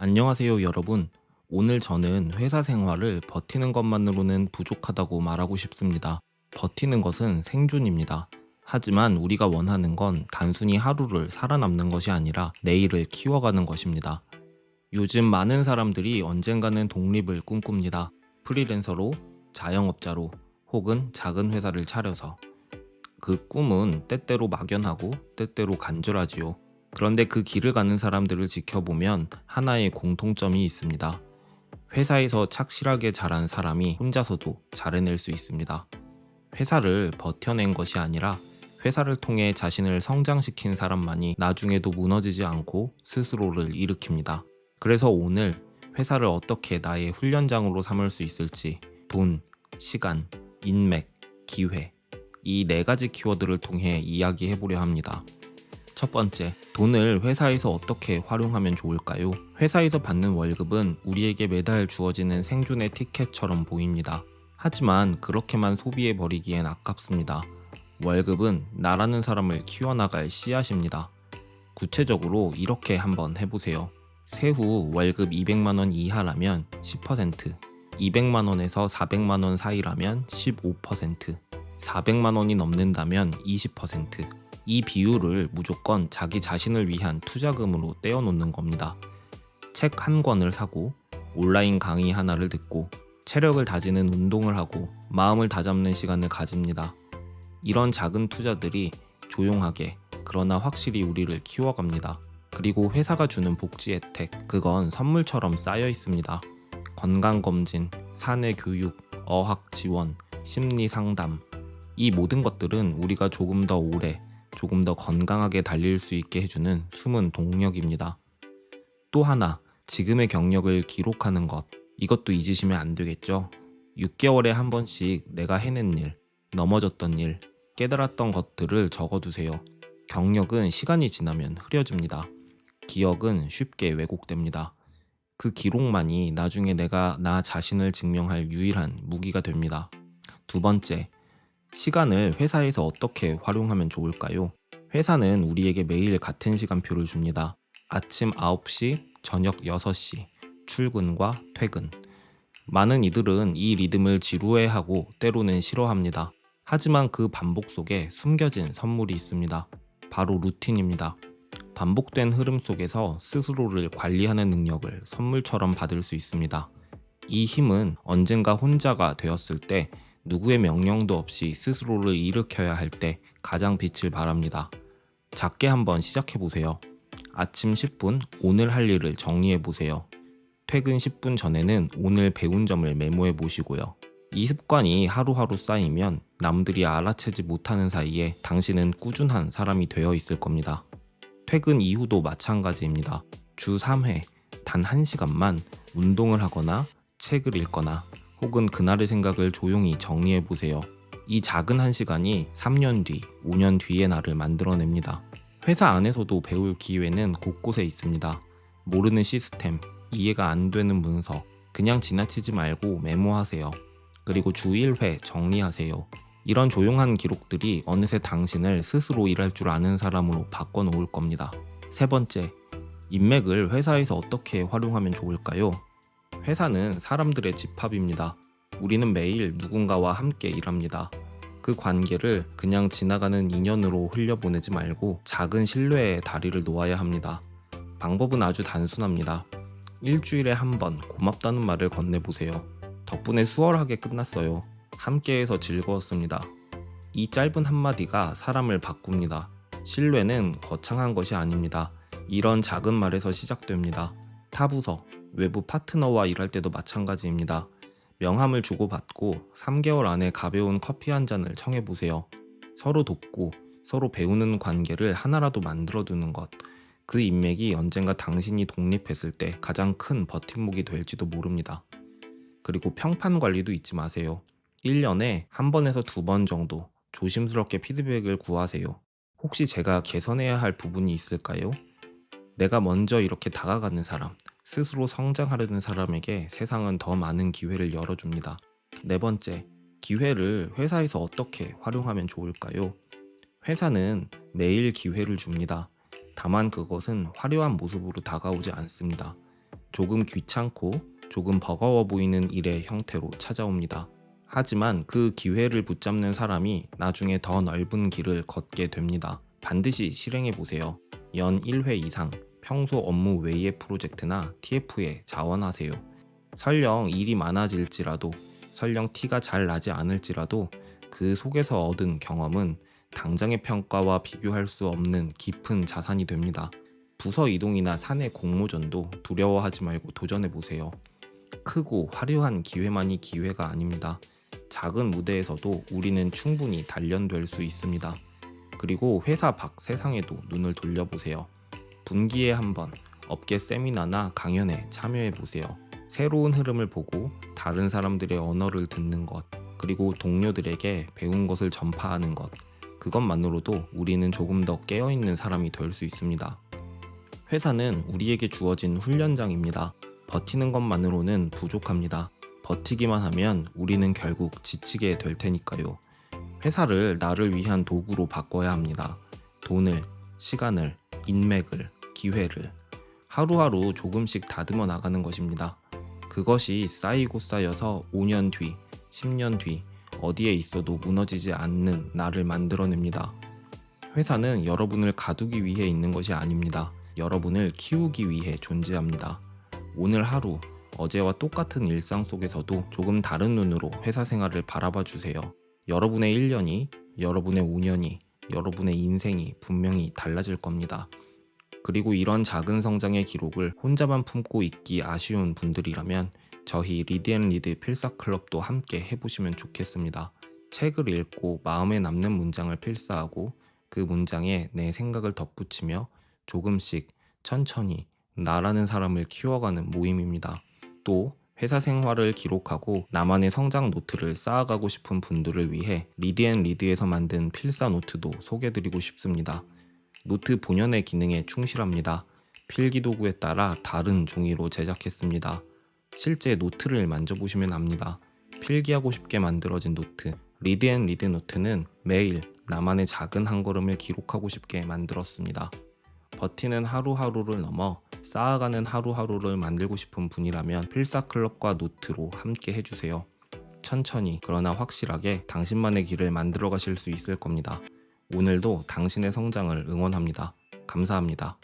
안녕하세요, 여러분. 오늘 저는 회사 생활을 버티는 것만으로는 부족하다고 말하고 싶습니다. 버티는 것은 생존입니다. 하지만 우리가 원하는 건 단순히 하루를 살아남는 것이 아니라 내일을 키워가는 것입니다. 요즘 많은 사람들이 언젠가는 독립을 꿈꿉니다. 프리랜서로, 자영업자로, 혹은 작은 회사를 차려서. 그 꿈은 때때로 막연하고 때때로 간절하지요. 그런데 그 길을 가는 사람들을 지켜보면 하나의 공통점이 있습니다. 회사에서 착실하게 자란 사람이 혼자서도 잘해낼 수 있습니다. 회사를 버텨낸 것이 아니라 회사를 통해 자신을 성장시킨 사람만이 나중에도 무너지지 않고 스스로를 일으킵니다. 그래서 오늘 회사를 어떻게 나의 훈련장으로 삼을 수 있을지 돈, 시간, 인맥, 기회 이 네 가지 키워드를 통해 이야기해 보려 합니다. 첫 번째, 돈을 회사에서 어떻게 활용하면 좋을까요? 회사에서 받는 월급은 우리에게 매달 주어지는 생존의 티켓처럼 보입니다. 하지만 그렇게만 소비해 버리기엔 아깝습니다. 월급은 나라는 사람을 키워나갈 씨앗입니다. 구체적으로 이렇게 한번 해보세요. 세후 월급 200만 원 이하라면 10%, 200만 원에서 400만 원 사이라면 15%, 400만 원이 넘는다면 20%. 이 비율을 무조건 자기 자신을 위한 투자금으로 떼어놓는 겁니다. 책 한 권을 사고, 온라인 강의 하나를 듣고, 체력을 다지는 운동을 하고, 마음을 다잡는 시간을 가집니다. 이런 작은 투자들이 조용하게, 그러나 확실히 우리를 키워갑니다. 그리고 회사가 주는 복지 혜택, 그건 선물처럼 쌓여 있습니다. 건강검진, 사내 교육, 어학 지원, 심리 상담. 이 모든 것들은 우리가 조금 더 오래, 조금 더 건강하게 달릴 수 있게 해주는 숨은 동력입니다. 또 하나, 지금의 경력을 기록하는 것. 이것도 잊으시면 안 되겠죠? 6개월에 한 번씩 내가 해낸 일, 넘어졌던 일, 깨달았던 것들을 적어두세요. 경력은 시간이 지나면 흐려집니다. 기억은 쉽게 왜곡됩니다. 그 기록만이 나중에 내가 나 자신을 증명할 유일한 무기가 됩니다. 두 번째, 시간을 회사에서 어떻게 활용하면 좋을까요? 회사는 우리에게 매일 같은 시간표를 줍니다. 아침 9시, 저녁 6시, 출근과 퇴근. 많은 이들은 이 리듬을 지루해하고 때로는 싫어합니다. 하지만 그 반복 속에 숨겨진 선물이 있습니다. 바로 루틴입니다. 반복된 흐름 속에서 스스로를 관리하는 능력을 선물처럼 받을 수 있습니다. 이 힘은 언젠가 혼자가 되었을 때 누구의 명령도 없이 스스로를 일으켜야 할 때 가장 빛을 발합니다. 작게 한번 시작해 보세요. 아침 10분 오늘 할 일을 정리해 보세요. 퇴근 10분 전에는 오늘 배운 점을 메모해 보시고요. 이 습관이 하루하루 쌓이면 남들이 알아채지 못하는 사이에 당신은 꾸준한 사람이 되어 있을 겁니다. 퇴근 이후도 마찬가지입니다. 주 3회 단 1시간만 운동을 하거나 책을 읽거나 혹은 그날의 생각을 조용히 정리해 보세요. 이 작은 1시간이 3년 뒤, 5년 뒤의 나를 만들어냅니다. 회사 안에서도 배울 기회는 곳곳에 있습니다. 모르는 시스템, 이해가 안 되는 문서, 그냥 지나치지 말고 메모하세요. 그리고 주 1회 정리하세요. 이런 조용한 기록들이 어느새 당신을 스스로 일할 줄 아는 사람으로 바꿔놓을 겁니다. 세 번째, 인맥을 회사에서 어떻게 활용하면 좋을까요? 회사는 사람들의 집합입니다. 우리는 매일 누군가와 함께 일합니다. 그 관계를 그냥 지나가는 인연으로 흘려보내지 말고 작은 신뢰의 다리를 놓아야 합니다. 방법은 아주 단순합니다. 일주일에 한 번 고맙다는 말을 건네보세요. 덕분에 수월하게 끝났어요. 함께해서 즐거웠습니다. 이 짧은 한마디가 사람을 바꿉니다. 신뢰는 거창한 것이 아닙니다. 이런 작은 말에서 시작됩니다. 타부서, 외부 파트너와 일할 때도 마찬가지입니다. 명함을 주고받고 3개월 안에 가벼운 커피 한 잔을 청해보세요. 서로 돕고 서로 배우는 관계를 하나라도 만들어두는 것. 그 인맥이 언젠가 당신이 독립했을 때 가장 큰 버팀목이 될지도 모릅니다. 그리고 평판 관리도 잊지 마세요. 1년에 한 번에서 2번 정도 조심스럽게 피드백을 구하세요. 혹시 제가 개선해야 할 부분이 있을까요? 내가 먼저 이렇게 다가가는 사람, 스스로 성장하려는 사람에게 세상은 더 많은 기회를 열어줍니다. 네 번째, 기회를 회사에서 어떻게 활용하면 좋을까요? 회사는 매일 기회를 줍니다. 다만 그것은 화려한 모습으로 다가오지 않습니다. 조금 귀찮고 조금 버거워 보이는 일의 형태로 찾아옵니다. 하지만 그 기회를 붙잡는 사람이 나중에 더 넓은 길을 걷게 됩니다. 반드시 실행해 보세요. 연 1회 이상 평소 업무 외의 프로젝트나 TF에 자원하세요. 설령 일이 많아질지라도, 설령 티가 잘 나지 않을지라도 그 속에서 얻은 경험은 당장의 평가와 비교할 수 없는 깊은 자산이 됩니다. 부서 이동이나 사내 공모전도 두려워하지 말고 도전해 보세요. 크고 화려한 기회만이 기회가 아닙니다. 작은 무대에서도 우리는 충분히 단련될 수 있습니다. 그리고 회사 밖 세상에도 눈을 돌려보세요. 분기에 한번 업계 세미나나 강연에 참여해 보세요. 새로운 흐름을 보고 다른 사람들의 언어를 듣는 것, 그리고 동료들에게 배운 것을 전파하는 것, 그것만으로도 우리는 조금 더 깨어있는 사람이 될 수 있습니다. 회사는 우리에게 주어진 훈련장입니다. 버티는 것만으로는 부족합니다. 버티기만 하면 우리는 결국 지치게 될 테니까요. 회사를 나를 위한 도구로 바꿔야 합니다. 돈을, 시간을, 인맥을, 기회를 하루하루 조금씩 다듬어 나가는 것입니다. 그것이 쌓이고 쌓여서 5년 뒤, 10년 뒤 어디에 있어도 무너지지 않는 나를 만들어냅니다. 회사는 여러분을 가두기 위해 있는 것이 아닙니다. 여러분을 키우기 위해 존재합니다. 오늘 하루, 어제와 똑같은 일상 속에서도 조금 다른 눈으로 회사 생활을 바라봐 주세요. 여러분의 1년이, 여러분의 5년이, 여러분의 인생이 분명히 달라질 겁니다. 그리고 이런 작은 성장의 기록을 혼자만 품고 있기 아쉬운 분들이라면 저희 리드앤리드 필사클럽도 함께 해보시면 좋겠습니다. 책을 읽고 마음에 남는 문장을 필사하고 그 문장에 내 생각을 덧붙이며 조금씩 천천히 나라는 사람을 키워가는 모임입니다. 또 회사 생활을 기록하고 나만의 성장 노트를 쌓아가고 싶은 분들을 위해 리드앤리드에서 만든 필사 노트도 소개드리고 싶습니다. 노트 본연의 기능에 충실합니다. 필기도구에 따라 다른 종이로 제작했습니다. 실제 노트를 만져보시면 압니다. 필기하고 싶게 만들어진 노트, 리드앤리드 노트는 매일 나만의 작은 한 걸음을 기록하고 싶게 만들었습니다. 버티는 하루하루를 넘어 쌓아가는 하루하루를 만들고 싶은 분이라면 필사클럽과 노트로 함께 해주세요. 천천히 그러나 확실하게 당신만의 길을 만들어 가실 수 있을 겁니다. 오늘도 당신의 성장을 응원합니다. 감사합니다.